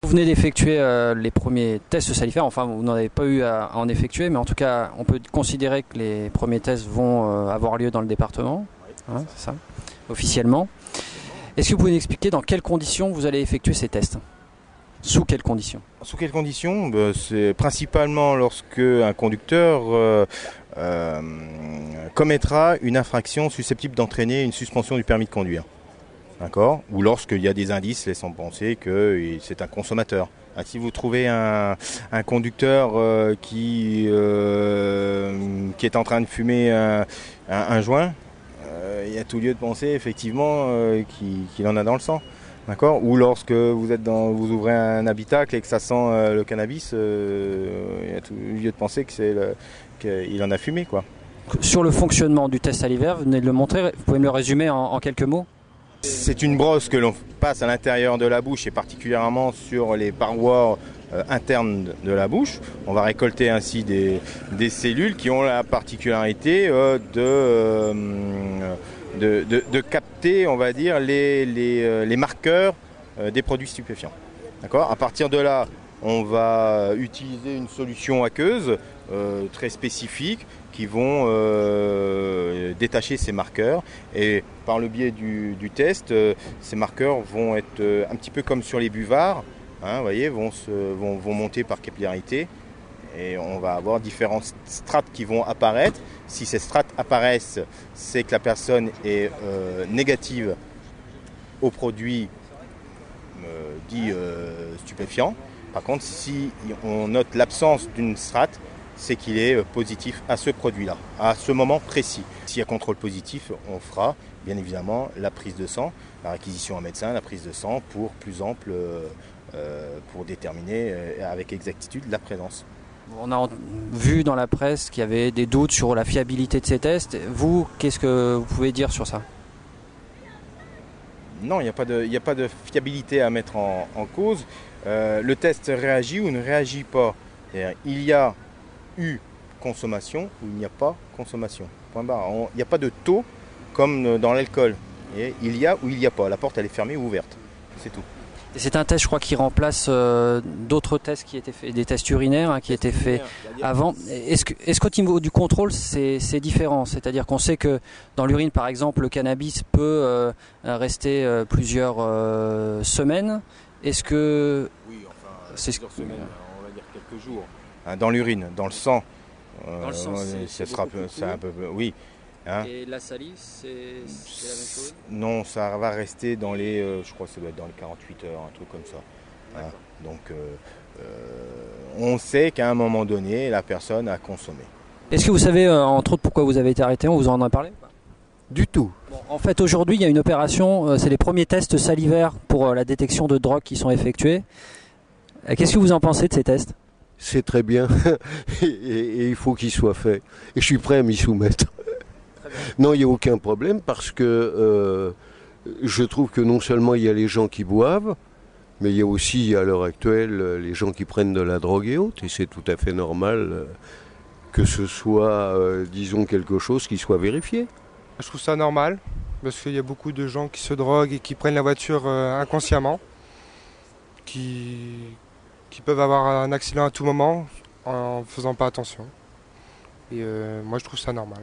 Vous venez d'effectuer les premiers tests salivaires, enfin vous n'en avez pas eu à en effectuer, mais en tout cas on peut considérer que les premiers tests vont avoir lieu dans le département, hein, c'est ça, officiellement. Est-ce que vous pouvez nous expliquer dans quelles conditions vous allez effectuer ces tests? Sous quelles conditions? Sous quelles conditions? C'est principalement lorsque un conducteur commettra une infraction susceptible d'entraîner une suspension du permis de conduire. D'accord? Ou lorsqu'il y a des indices laissant penser que c'est un consommateur. Si vous trouvez un conducteur qui est en train de fumer un joint, il y a tout lieu de penser effectivement qu'il en a dans le sang. D'accord? Ou lorsque vous ouvrez un habitacle et que ça sent le cannabis, il y a tout lieu de penser qu'il en a fumé, quoi. Sur le fonctionnement du test salivaire, vous venez de le montrer, vous pouvez me le résumer en quelques mots? C'est une brosse que l'on passe à l'intérieur de la bouche et particulièrement sur les parois internes de la bouche. On va récolter ainsi des cellules qui ont la particularité de capter, on va dire, les marqueurs des produits stupéfiants. D'accord ? À partir de là, on va utiliser une solution aqueuse très spécifique qui vont détacher ces marqueurs et par le biais du test, ces marqueurs vont être un petit peu comme sur les buvards, hein, vous voyez, vont monter par capillarité et on va avoir différentes strates qui vont apparaître. Si ces strates apparaissent, c'est que la personne est négative aux produits dits stupéfiants. Par contre, si on note l'absence d'une strate, c'est qu'il est positif à ce produit-là, à ce moment précis. S'il y a contrôle positif, on fera bien évidemment la prise de sang, la réquisition en médecin, la prise de sang pour plus ample, pour déterminer avec exactitude la présence. On a vu dans la presse qu'il y avait des doutes sur la fiabilité de ces tests. Vous, qu'est-ce que vous pouvez dire sur ça? Non, il n'y a pas de fiabilité à mettre en cause. Le test réagit ou ne réagit pas. C'est-à-dire, il y a eu consommation ou il n'y a pas consommation. Point barre. Il n'y a pas de taux comme dans l'alcool. Et il y a ou il n'y a pas. La porte, elle est fermée ou ouverte. C'est tout. Et c'est un test, je crois, qui remplace d'autres tests qui étaient faits, des tests urinaires qui étaient faits avant. Est-ce qu'au niveau du contrôle, c'est différent? C'est-à-dire qu'on sait que dans l'urine, par exemple, le cannabis peut rester plusieurs semaines. Est-ce que... Oui, enfin, plusieurs semaines, on va dire quelques jours. Dans l'urine, dans le sang. Dans le sang, c'est un peu... Oui. Hein? Et la salive, c'est la même chose? Non, ça va rester dans les... je crois que ça doit être dans les 48 heures, un truc comme ça. Hein? Donc, on sait qu'à un moment donné, la personne a consommé. Est-ce que vous savez, entre autres, pourquoi vous avez été arrêté? On vous en a parlé? Du tout. Bon, en fait, aujourd'hui, il y a une opération, c'est les premiers tests salivaires pour la détection de drogue qui sont effectués. Qu'est-ce que vous en pensez de ces tests? C'est très bien et il faut qu'il soit fait. Et je suis prêt à m'y soumettre. Non, il n'y a aucun problème parce que je trouve que non seulement il y a les gens qui boivent, mais il y a aussi à l'heure actuelle les gens qui prennent de la drogue et autres. Et c'est tout à fait normal que ce soit, disons, quelque chose qui soit vérifié. Je trouve ça normal parce qu'il y a beaucoup de gens qui se droguent et qui prennent la voiture inconsciemment, qui peuvent avoir un accident à tout moment en faisant pas attention. Et moi je trouve ça normal.